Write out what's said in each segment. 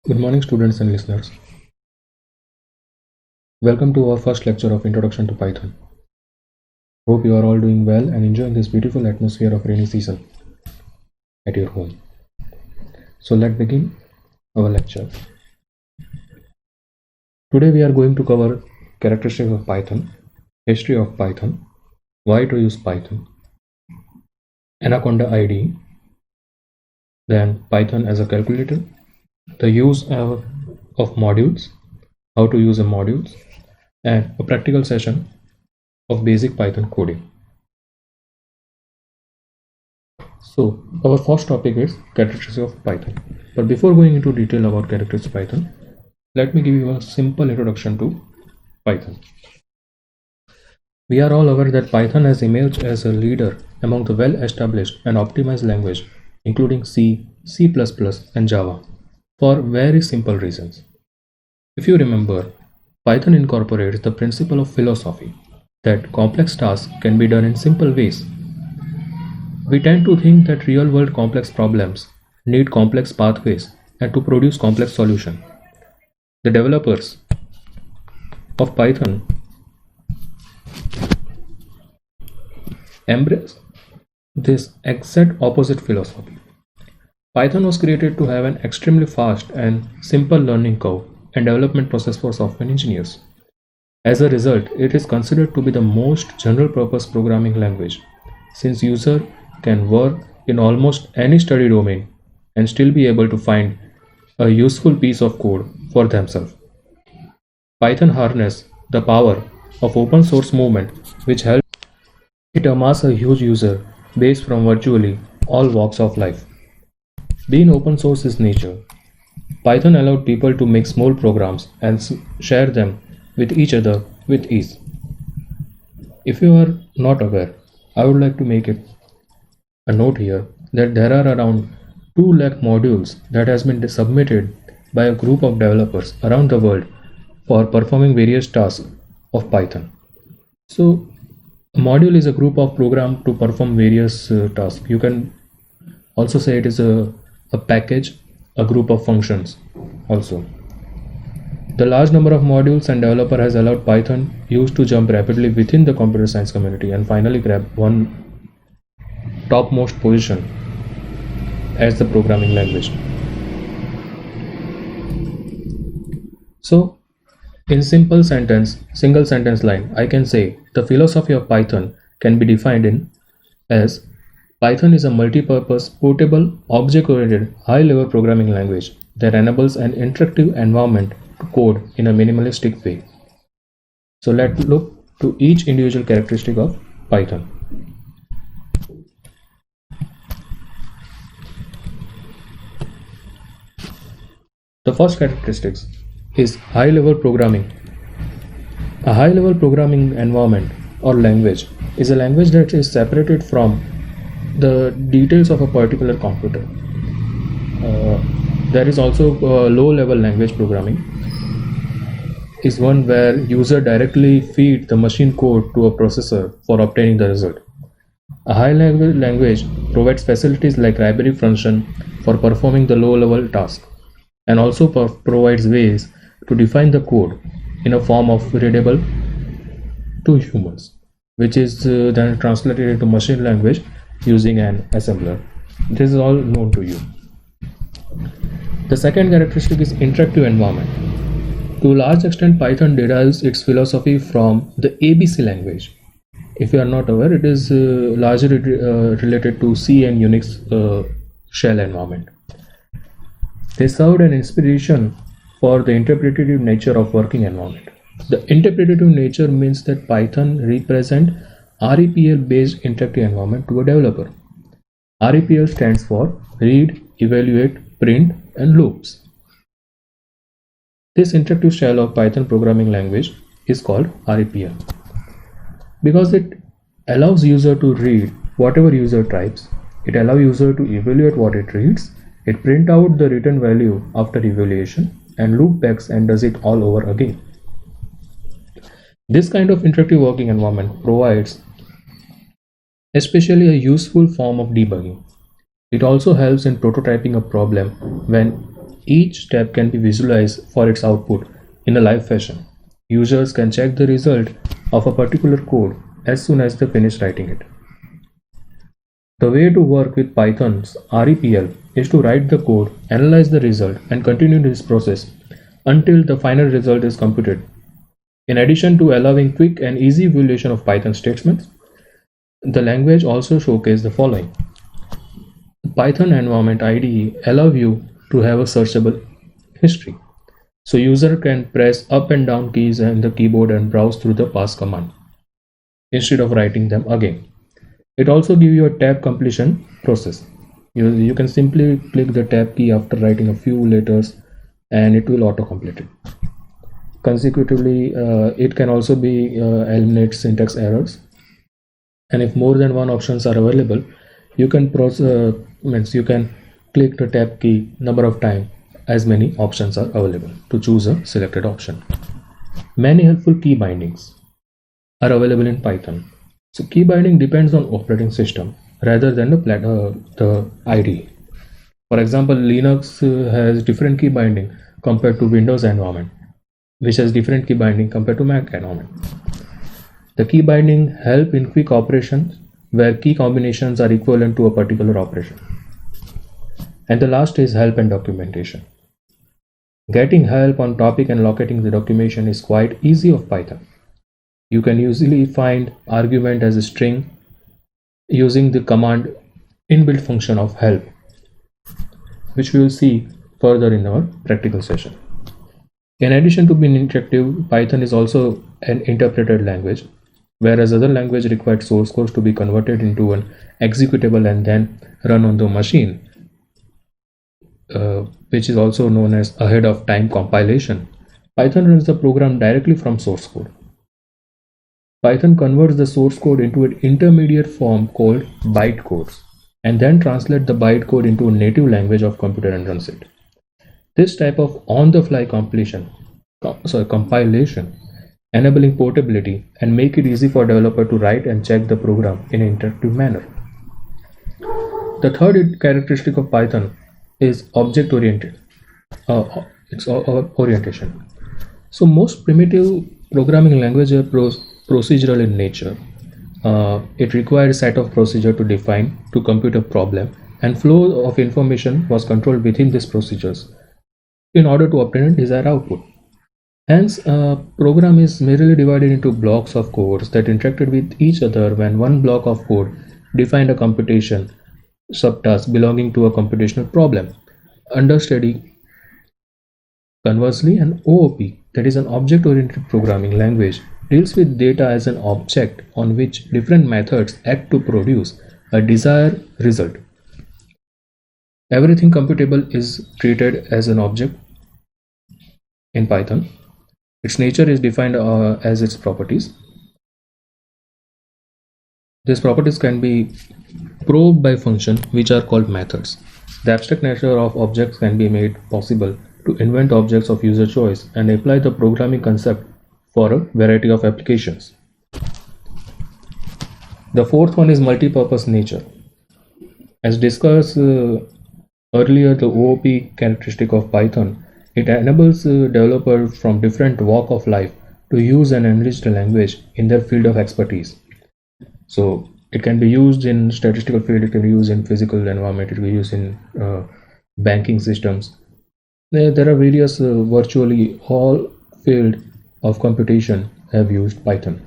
Good morning, students and listeners. Welcome to our first lecture of Introduction to Python. Hope you are all doing well and enjoying this beautiful atmosphere of rainy season at your home. So let's begin our lecture. Today we are going to cover characteristics of Python, history of Python, why to use Python, Anaconda IDE, then Python as a calculator, the use of modules, how to use a modules, and a practical session of basic Python coding. So our first topic is characteristics of Python. But before going into detail about characteristics of Python, let me give you a simple introduction to Python. We are all aware that Python has emerged as a leader among the well-established and optimized language, including C, C++, and Java, for very simple reasons. If you remember, Python incorporates the principle of philosophy that complex tasks can be done in simple ways. We tend to think that real-world complex problems need complex pathways and to produce complex solutions. The developers of Python embrace this exact opposite philosophy. Python was created to have an extremely fast and simple learning curve and development process for software engineers. As a result, it is considered to be the most general-purpose programming language, since users can work in almost any study domain and still be able to find a useful piece of code for themselves. Python harnesses the power of open source movement, which helps it amass a huge user base from virtually all walks of life. Being open source is nature. Python allowed people to make small programs and share them with each other with ease. If you are not aware, I would like to make it a note here that there are around 2 lakh modules that has been submitted by a group of developers around the world for performing various tasks of Python. So a module is a group of programs to perform various tasks. You can also say it is a package, a group of functions also. The large number of modules and developer has allowed Python use to jump rapidly within the computer science community and finally grab one topmost position as the programming language. So in single sentence line, I can say the philosophy of Python can be defined as Python is a multi-purpose, portable, object-oriented, high-level programming language that enables an interactive environment to code in a minimalistic way. So let's look to each individual characteristic of Python. The first characteristic is high-level programming. A high-level programming environment or language is a language that is separated from the details of a particular computer. There is also low-level language programming is one where user directly feed the machine code to a processor for obtaining the result. A high-level language provides facilities like library function for performing the low-level task and also provides ways to define the code in a form of readable to humans, which is then translated into machine language using an assembler. This is all known to you. The second characteristic is interactive environment. To a large extent, Python derives its philosophy from the ABC language. If you are not aware, it is largely related to C and Unix shell environment. They served an inspiration for the interpretative nature of working environment. The interpretative nature means that Python represents REPL based interactive environment to a developer. REPL stands for read, evaluate, print, and loops. This interactive style of Python programming language is called REPL because it allows user to read whatever user types, it allows user to evaluate what it reads, it print out the written value after evaluation, and loop backs and does it all over again. This kind of interactive working environment provides especially a useful form of debugging. It also helps in prototyping a problem when Each step can be visualized for its output in a live fashion. Users can check the result of a particular code as soon as they finish writing it. The way to work with Python's REPL is to write the code, analyze the result, and continue this process until the final result is computed. In addition to allowing quick and easy evaluation of Python statements, the language also showcases the following. Python environment IDE allows you to have a searchable history. So user can press up and down keys on the keyboard and browse through the pass command instead of writing them again. It also gives you a tab completion process. You can simply click the tab key after writing a few letters and it will auto-complete it. Consecutively, it can also be eliminate syntax errors. And if more than one options are available, you can you can click the tab key number of times as many options are available to choose a selected option. Many helpful key bindings are available in Python. So key binding depends on operating system rather than the IDE. For example, Linux has different key binding compared to Windows environment, which has different key binding compared to Mac environment. The key binding help in quick operations where key combinations are equivalent to a particular operation. And the last is help and documentation. Getting help on topic and locating the documentation is quite easy of Python. You can usually find argument as a string using the command inbuilt function of help, which we will see further in our practical session. In addition to being interactive, Python is also an interpreted language, whereas other languages require source codes to be converted into an executable and then run on the machine, which is also known as ahead of time compilation. Python runs the program directly from source code. Python converts the source code into an intermediate form called bytecodes and then translates the bytecode into a native language of computer and runs it. This type of on-the-fly compilation enabling portability and make it easy for developer to write and check the program in an interactive manner. The third characteristic of Python is object-oriented. Orientation. So most primitive programming languages are procedural in nature. It required a set of procedure to define, to compute a problem, and flow of information was controlled within these procedures in order to obtain a desired output. Hence, a program is merely divided into blocks of codes that interacted with each other when one block of code defined a computation subtask belonging to a computational problem. Understudy. Conversely, an OOP, that is an object-oriented programming language, deals with data as an object on which different methods act to produce a desired result. Everything computable is treated as an object in Python. Its nature is defined as its properties. These properties can be probed by functions which are called methods. The abstract nature of objects can be made possible to invent objects of user choice and apply the programming concept for a variety of applications. The fourth one is multi-purpose nature. As discussed earlier, the OOP characteristic of Python, it enables developers from different walk of life to use and enrich the language in their field of expertise. So it can be used in statistical field, it can be used in physical environment, it can be used in banking systems. There are various virtually all field of computation have used Python.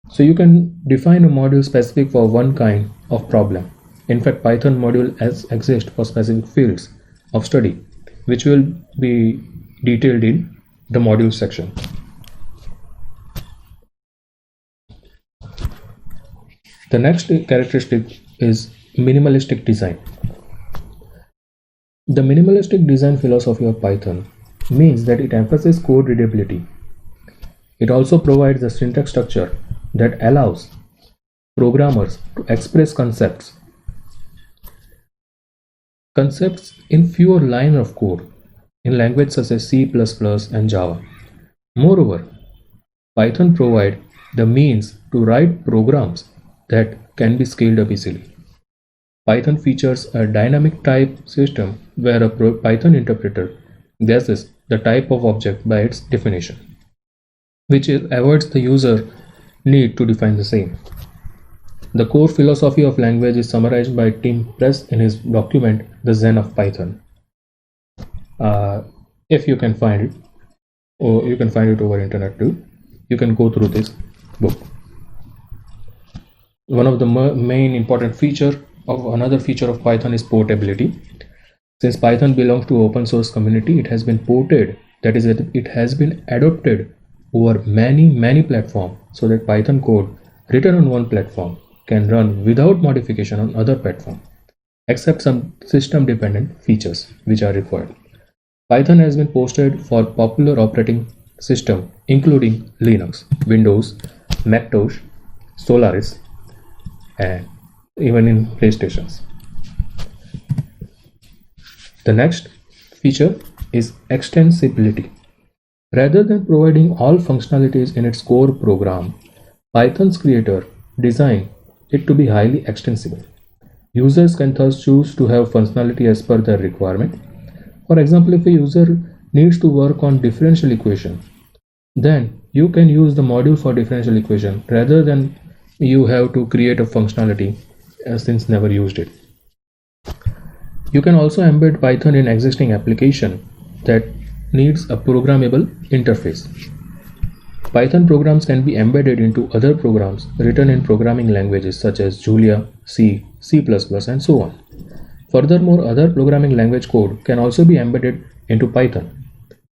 So you can define a module specific for one kind of problem. In fact, Python module exists for specific fields of study, which will be detailed in the module section. The next characteristic is minimalistic design. The minimalistic design philosophy of Python means that it emphasizes code readability. It also provides a syntax structure that allows programmers to express concepts in fewer lines of code in languages such as C++ and Java. Moreover, Python provides the means to write programs that can be scaled up easily. Python features a dynamic type system where a Python interpreter guesses the type of object by its definition, which avoids the user need to define the same. The core philosophy of language is summarized by Tim Press in his document The Zen of Python. If you can find it, or you can find it over internet too, you can go through this book. One of the main important another feature of Python is portability. Since Python belongs to open source community, it has been ported, that is, it has been adopted over many platforms so that Python code written on one platform can run without modification on other platforms, except some system dependent features which are required. Python has been posted for popular operating systems including Linux, Windows, Macintosh, Solaris, and even in PlayStations. The next feature is extensibility. Rather than providing all functionalities in its core program, Python's creator designed it to be highly extensible. Users can thus choose to have functionality as per their requirement. For example, if a user needs to work on differential equation, then you can use the module for differential equation rather than you have to create a functionality since never used it. You can also embed Python in existing application that needs a programmable interface. Python programs can be embedded into other programs written in programming languages such as Julia, C, C++, and so on. Furthermore, other programming language code can also be embedded into Python.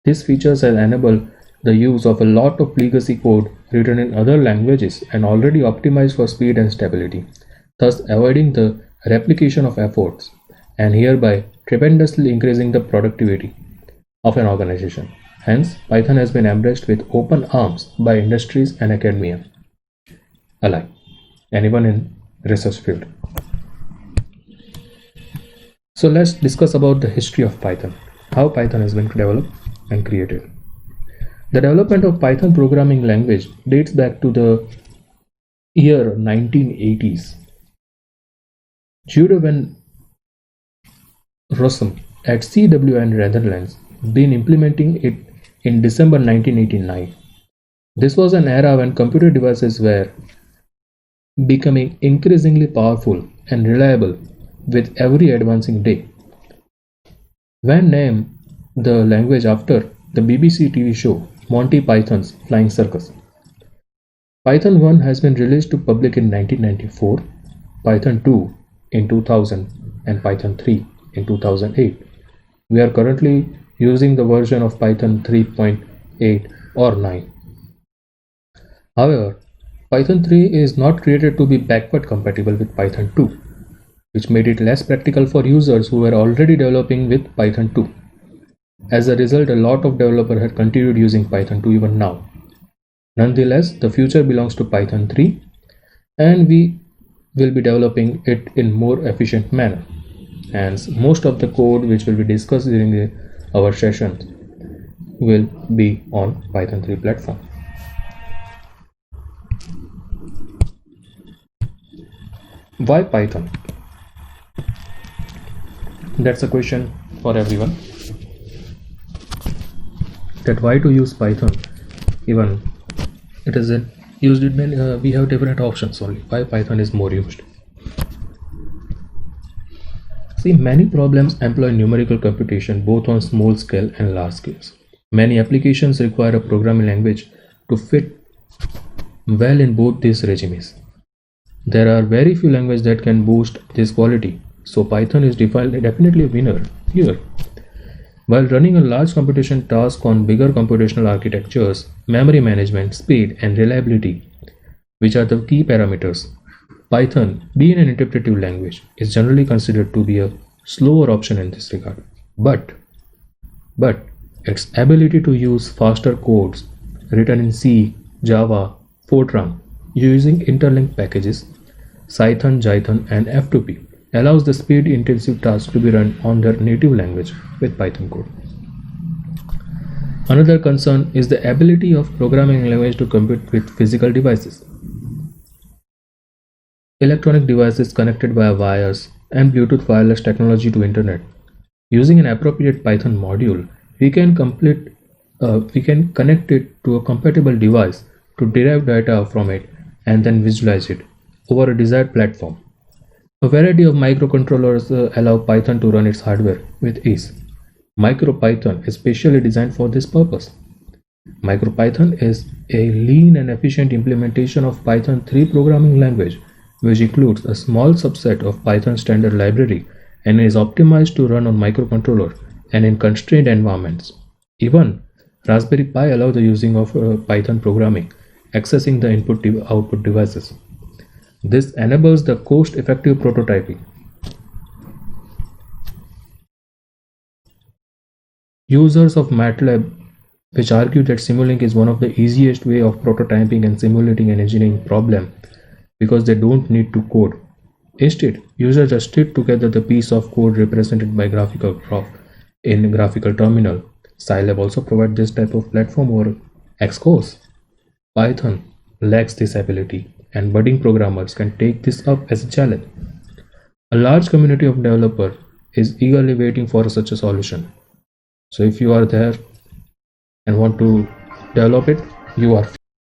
These features have enabled the use of a lot of legacy code written in other languages and already optimized for speed and stability, thus avoiding the replication of efforts and hereby tremendously increasing the productivity of an organization. Hence, Python has been embraced with open arms by industries and academia alike, anyone in research field. So let's discuss about the history of Python, how Python has been developed and created. The development of Python programming language dates back to the year 1980s. Jude Van Rossum at CWN Netherlands been implementing it in December 1989. This was an era when computer devices were becoming increasingly powerful and reliable with every advancing day. Van named the language after the BBC TV show Monty Python's Flying Circus. Python 1 has been released to public in 1994, Python 2 in 2000, and Python 3 in 2008. We are currently using the version of Python 3.8 or 9. However, Python 3 is not created to be backward compatible with Python 2, which made it less practical for users who were already developing with Python 2. As a result, a lot of developers have continued using Python 2 even now. Nonetheless, the future belongs to Python 3, and we will be developing it in more efficient manner. Hence, most of the code which will be discussed during our sessions will be on Python 3 platform. Why Python? That's a question for everyone. That why to use Python? Even it is used in many, we have different options only. Why Python is more used? See, many problems employ numerical computation both on small scale and large scales. Many applications require a programming language to fit well in both these regimes. There are very few languages that can boost this quality, so Python is definitely a winner here. While running a large computation task on bigger computational architectures, memory management, speed, and reliability, which are the key parameters, Python, being an interpretive language, is generally considered to be a slower option in this regard. But its ability to use faster codes written in C, Java, Fortran using interlinked packages, Cython, Jython, and F2P allows the speed-intensive tasks to be run on their native language with Python code. Another concern is the ability of programming language to compete with physical devices. Electronic devices connected by wires and Bluetooth wireless technology to internet. Using an appropriate Python module, we can connect it to a compatible device to derive data from it and then visualize it over a desired platform. A variety of microcontrollers allow Python to run its hardware with ease. MicroPython is specially designed for this purpose. MicroPython is a lean and efficient implementation of Python 3 programming language, which includes a small subset of Python standard library and is optimized to run on microcontroller and in constrained environments. Even Raspberry Pi allows the using of Python programming, accessing the output devices. This enables the cost-effective prototyping. Users of MATLAB which argue that Simulink is one of the easiest way of prototyping and simulating an engineering problem because they don't need to code. Instead, users just stitch together the piece of code represented by graphical graph in graphical terminal. Scilab also provides this type of platform over Xcode. Python lacks this ability, and budding programmers can take this up as a challenge. A large community of developers is eagerly waiting for such a solution. So if you are there and want to develop it, you are